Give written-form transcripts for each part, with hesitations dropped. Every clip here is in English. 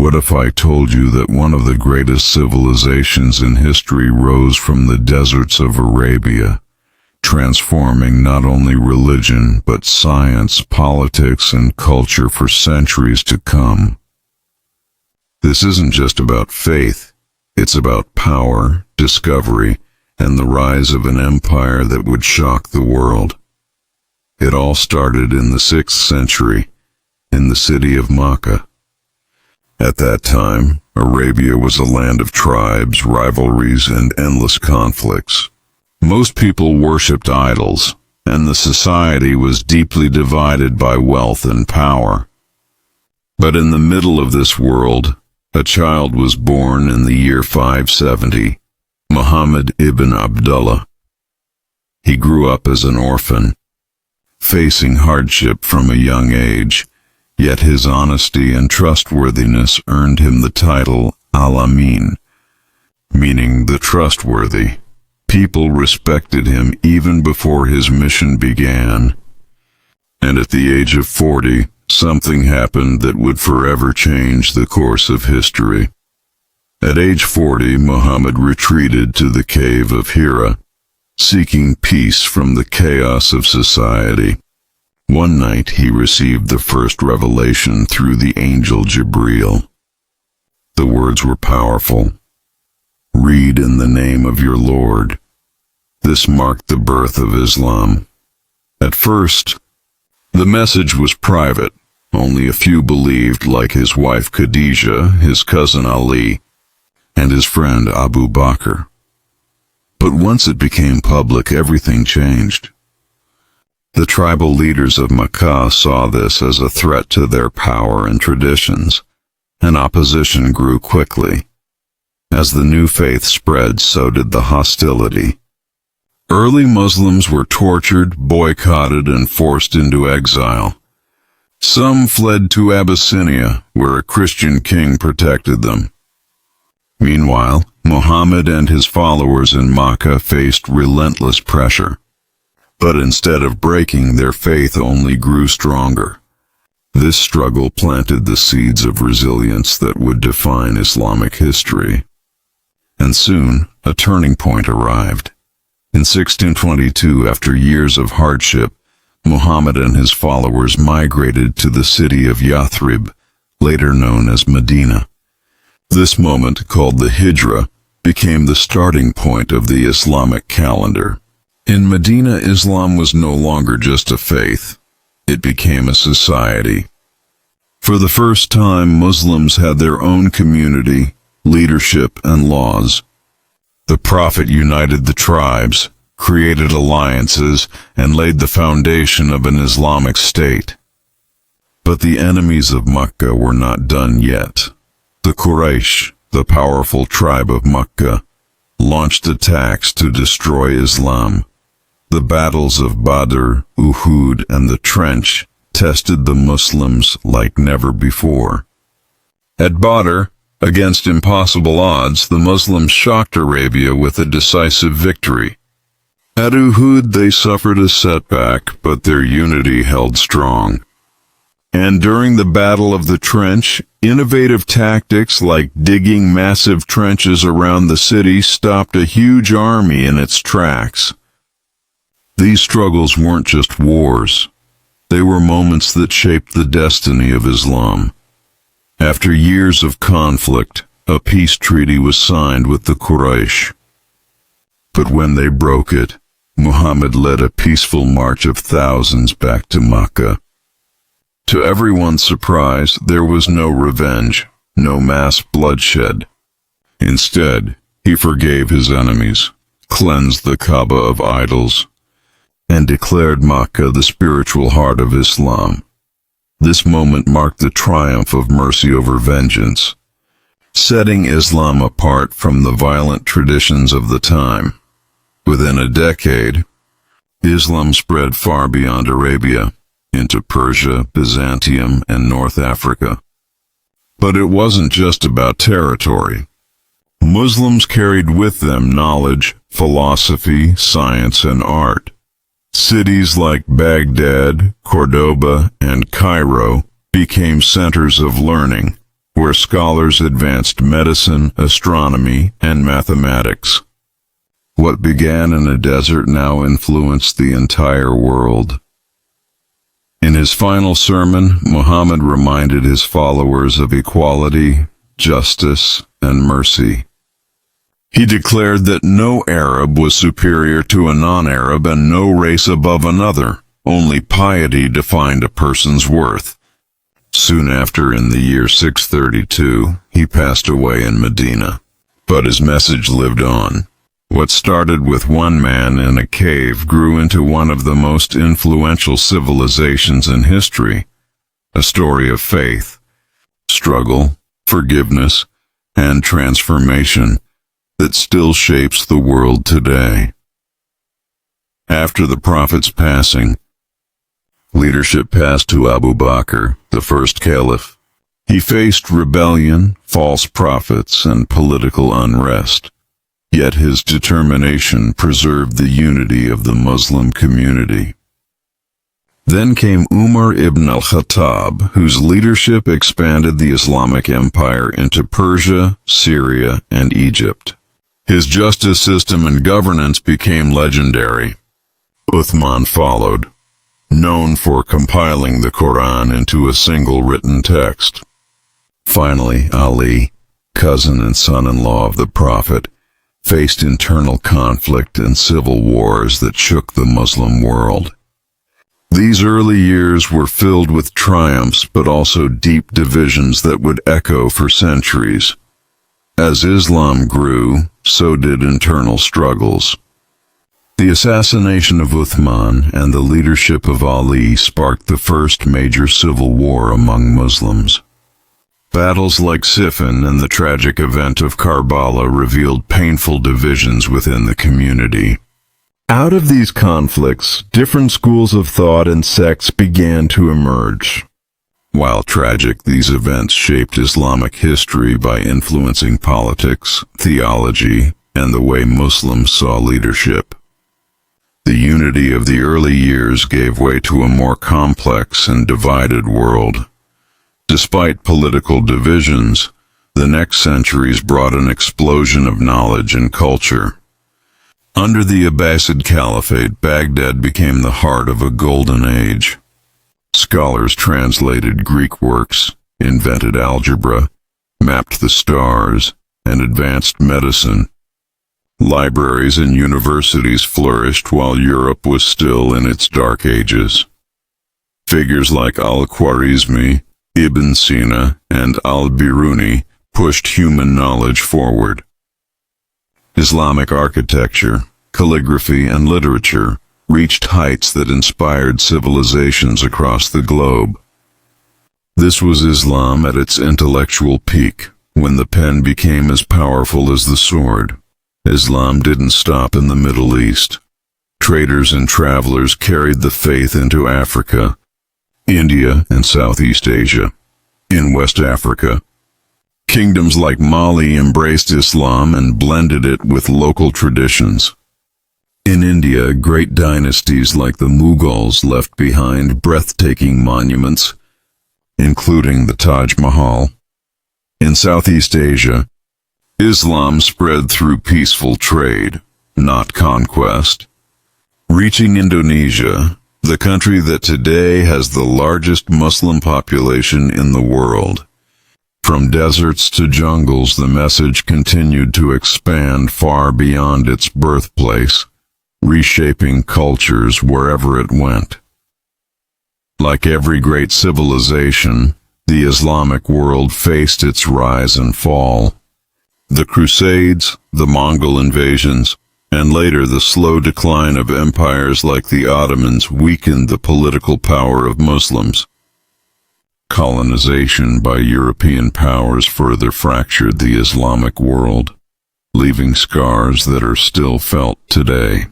What if I told you that one of the greatest civilizations in history rose from the deserts of Arabia, transforming not only religion but science, politics, and culture for centuries to come? This isn't just about faith, it's about power, discovery, and the rise of an empire that would shock the world. It all started in the 6th century, in the city of Makkah. At that time, Arabia was a land of tribes, rivalries, and endless conflicts. Most people worshipped idols, and the society was deeply divided by wealth and power. But in the middle of this world, a child was born in the year 570, Muhammad ibn Abdullah. He grew up as an orphan, facing hardship from a young age, yet his honesty and trustworthiness earned him the title Al-Amin, meaning the trustworthy. People respected him even before his mission began. And at the age of 40, something happened that would forever change the course of history. At age 40, Muhammad retreated to the cave of Hira, seeking peace from the chaos of society. One night he received the first revelation through the angel Jibreel. The words were powerful. "Read in the name of your Lord." This marked the birth of Islam. At first, the message was private. Only a few believed, like his wife Khadijah, his cousin Ali, and his friend Abu Bakr. But once it became public, everything changed. The tribal leaders of Makkah saw this as a threat to their power and traditions, and opposition grew quickly. As the new faith spread, so did the hostility. Early Muslims were tortured, boycotted, and forced into exile. Some fled to Abyssinia, where a Christian king protected them. Meanwhile, Muhammad and his followers in Makkah faced relentless pressure. But instead of breaking, their faith only grew stronger. This struggle planted the seeds of resilience that would define Islamic history. And soon, a turning point arrived. In 1622, after years of hardship, Muhammad and his followers migrated to the city of Yathrib, later known as Medina. This moment, called the Hijra, became the starting point of the Islamic calendar. In Medina, Islam was no longer just a faith. It became a society. For the first time, Muslims had their own community, leadership, and laws. The Prophet united the tribes, created alliances, and laid the foundation of an Islamic state. But the enemies of Makkah were not done yet. The Quraysh, the powerful tribe of Makkah, launched attacks to destroy Islam. The battles of Badr, Uhud, and the Trench tested the Muslims like never before. At Badr, against impossible odds, the Muslims shocked Arabia with a decisive victory. At Uhud, they suffered a setback, but their unity held strong. And during the Battle of the Trench, innovative tactics like digging massive trenches around the city stopped a huge army in its tracks. These struggles weren't just wars. They were moments that shaped the destiny of Islam. After years of conflict, a peace treaty was signed with the Quraysh. But when they broke it, Muhammad led a peaceful march of thousands back to Makkah. To everyone's surprise, there was no revenge, no mass bloodshed. Instead, he forgave his enemies, cleansed the Kaaba of idols, and declared Makkah the spiritual heart of Islam. This moment marked the triumph of mercy over vengeance, setting Islam apart from the violent traditions of the time. Within a decade, Islam spread far beyond Arabia, into Persia, Byzantium, and North Africa. But it wasn't just about territory. Muslims carried with them knowledge, philosophy, science, and art. Cities like Baghdad, Cordoba, and Cairo became centers of learning, where scholars advanced medicine, astronomy, and mathematics. What began in a desert now influenced the entire world. In his final sermon, Muhammad reminded his followers of equality, justice, and mercy. He declared that no Arab was superior to a non-Arab and no race above another. Only piety defined a person's worth. Soon after, in the year 632, he passed away in Medina. But his message lived on. What started with one man in a cave grew into one of the most influential civilizations in history, a story of faith, struggle, forgiveness, and transformation that still shapes the world today. After the Prophet's passing, leadership passed to Abu Bakr, the first caliph. He faced rebellion, false prophets, and political unrest. Yet his determination preserved the unity of the Muslim community. Then came Umar ibn al-Khattab, whose leadership expanded the Islamic Empire into Persia, Syria, and Egypt. His justice system and governance became legendary. Uthman followed, known for compiling the Quran into a single written text. Finally, Ali, cousin and son-in-law of the Prophet, faced internal conflict and civil wars that shook the Muslim world. These early years were filled with triumphs but also deep divisions that would echo for centuries. As Islam grew, so did internal struggles. The assassination of Uthman and the leadership of Ali sparked the first major civil war among Muslims. Battles like Siffin and the tragic event of Karbala revealed painful divisions within the community. Out of these conflicts, different schools of thought and sects began to emerge. While tragic, these events shaped Islamic history by influencing politics, theology, and the way Muslims saw leadership. The unity of the early years gave way to a more complex and divided world. Despite political divisions, the next centuries brought an explosion of knowledge and culture. Under the Abbasid Caliphate, Baghdad became the heart of a golden age. Scholars translated Greek works, invented algebra, mapped the stars, and advanced medicine. Libraries and universities flourished while Europe was still in its dark ages. Figures like Al-Khwarizmi, Ibn Sina, and al-Biruni pushed human knowledge forward. Islamic architecture, calligraphy, and literature reached heights that inspired civilizations across the globe. This was Islam at its intellectual peak, when the pen became as powerful as the sword. Islam didn't stop in the Middle East. Traders and travelers carried the faith into Africa, India, and Southeast Asia. In West Africa, kingdoms like Mali embraced Islam and blended it with local traditions. In India, great dynasties like the Mughals left behind breathtaking monuments, including the Taj Mahal. In Southeast Asia, Islam spread through peaceful trade, not conquest. Reaching Indonesia, the country that today has the largest Muslim population in the world. From deserts to jungles, the message continued to expand far beyond its birthplace, reshaping cultures wherever it went. Like every great civilization, the Islamic world faced its rise and fall. The Crusades, the Mongol invasions, and later the slow decline of empires like the Ottomans weakened the political power of Muslims. Colonization by European powers further fractured the Islamic world, leaving scars that are still felt today.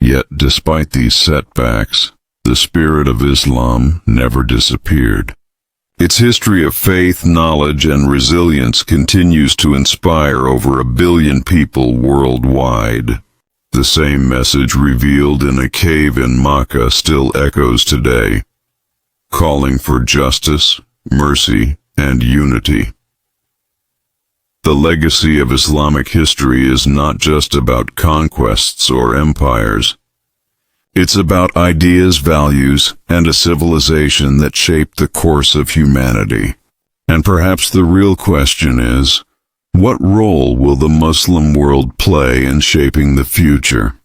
Yet, despite these setbacks, the spirit of Islam never disappeared. Its history of faith, knowledge, and resilience continues to inspire over 1 billion people worldwide. The same message revealed in a cave in Makkah still echoes today, calling for justice, mercy, and unity. The legacy of Islamic history is not just about conquests or empires. It's about ideas, values, and a civilization that shaped the course of humanity. And perhaps the real question is, what role will the Muslim world play in shaping the future?